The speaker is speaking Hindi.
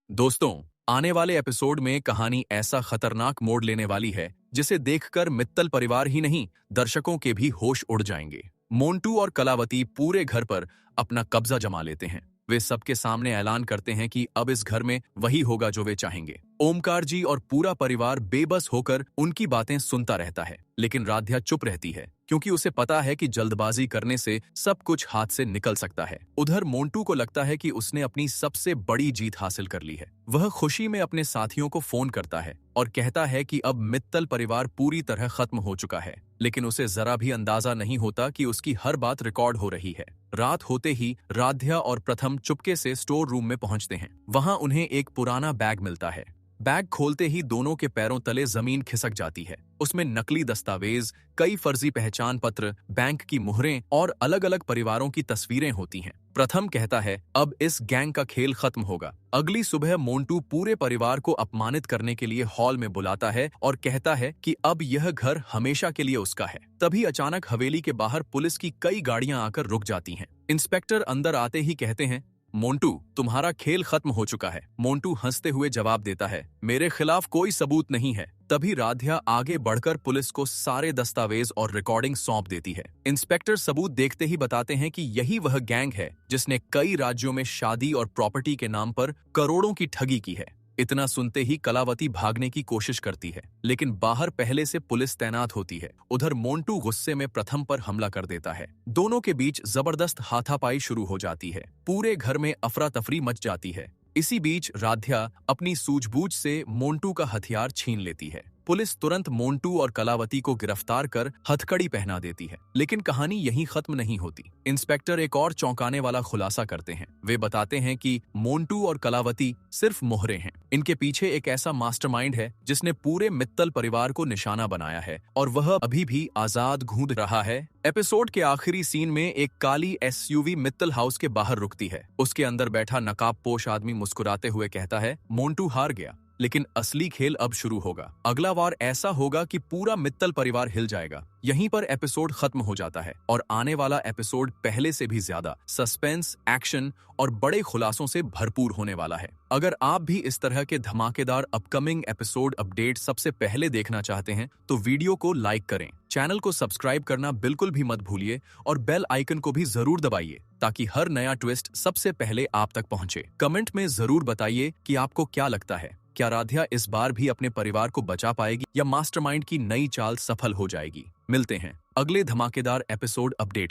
दोस्तों, आने वाले एपिसोड में कहानी ऐसा खतरनाक मोड़ लेने वाली है जिसे देखकर मित्तल परिवार ही नहीं, दर्शकों के भी होश उड़ जाएंगे। मोंटू और कलावती पूरे घर पर अपना कब्जा जमा लेते हैं। वे सबके सामने ऐलान करते हैं कि अब इस घर में वही होगा जो वे चाहेंगे। ओमकार जी और पूरा परिवार बेबस होकर उनकी बातें सुनता रहता है, लेकिन राध्या चुप रहती है क्योंकि उसे पता है कि जल्दबाजी करने से सब कुछ हाथ से निकल सकता है। उधर मोंटू को लगता है कि उसने अपनी सबसे बड़ी जीत हासिल कर ली है। वह खुशी में अपने साथियों को फोन करता है और कहता है कि अब मित्तल परिवार पूरी तरह खत्म हो चुका है, लेकिन उसे जरा भी अंदाजा नहीं होता कि उसकी हर बात रिकॉर्ड हो रही है। रात होते ही राध्या और प्रथम चुपके से स्टोर रूम में पहुंचते हैं। वहां उन्हें एक पुराना बैग मिलता है। बैग खोलते ही दोनों के पैरों तले जमीन खिसक जाती है। उसमें नकली दस्तावेज, कई फर्जी पहचान पत्र, बैंक की मुहरें और अलग अलग परिवारों की तस्वीरें होती हैं। प्रथम कहता है, अब इस गैंग का खेल खत्म होगा। अगली सुबह मोंटू पूरे परिवार को अपमानित करने के लिए हॉल में बुलाता है और कहता है कि अब यह घर हमेशा के लिए उसका है। तभी अचानक हवेली के बाहर पुलिस की कई गाड़ियां आकर रुक जाती हैं। इंस्पेक्टर अंदर आते ही कहते हैं, मोंटू, तुम्हारा खेल खत्म हो चुका है। मोंटू हंसते हुए जवाब देता है, मेरे खिलाफ कोई सबूत नहीं है। तभी राध्या आगे बढ़कर पुलिस को सारे दस्तावेज और रिकॉर्डिंग सौंप देती है। इंस्पेक्टर सबूत देखते ही बताते हैं कि यही वह गैंग है जिसने कई राज्यों में शादी और प्रॉपर्टी के नाम पर करोड़ों की ठगी की है। इतना सुनते ही कलावती भागने की कोशिश करती है, लेकिन बाहर पहले से पुलिस तैनात होती है। उधर मोंटू गुस्से में प्रथम पर हमला कर देता है। दोनों के बीच जबरदस्त हाथापाई शुरू हो जाती है। पूरे घर में अफरा तफरी मच जाती है। इसी बीच राध्या अपनी सूझबूझ से मोंटू का हथियार छीन लेती है। पुलिस तुरंत मोंटू और कलावती को गिरफ्तार कर हथकड़ी पहना देती है, लेकिन कहानी यहीं खत्म नहीं होती। इंस्पेक्टर एक और चौंकाने वाला खुलासा करते हैं। वे बताते हैं कि मोंटू और कलावती सिर्फ मोहरे हैं। इनके पीछे एक ऐसा मास्टरमाइंड है जिसने पूरे मित्तल परिवार को निशाना बनाया है और वह अभी भी आजाद घूम रहा है। एपिसोड के आखिरी सीन में एक काली एसयूवी मित्तल हाउस के बाहर रुकती है। उसके अंदर बैठा नकाबपोश आदमी मुस्कुराते हुए कहता है, मोंटू हार गया, लेकिन असली खेल अब शुरू होगा। अगला वार ऐसा होगा कि पूरा मित्तल परिवार हिल जाएगा। यहीं पर एपिसोड खत्म हो जाता है और आने वाला एपिसोड पहले से भी ज्यादा सस्पेंस, एक्शन और बड़े खुलासों से भरपूर होने वाला है। अगर आप भी इस तरह के धमाकेदार अपकमिंग एपिसोड अपडेट सबसे पहले देखना चाहते हैं तो वीडियो को लाइक करें, चैनल को सब्सक्राइब करना बिल्कुल भी मत भूलिए और बेल आइकन को भी जरूर दबाइए ताकि हर नया ट्विस्ट सबसे पहले आप तक पहुंचे। कमेंट में जरूर बताइए कि आपको क्या लगता है, क्या राध्या इस बार भी अपने परिवार को बचा पाएगी या मास्टरमाइंड की नई चाल सफल हो जाएगी। मिलते हैं अगले धमाकेदार एपिसोड अपडेट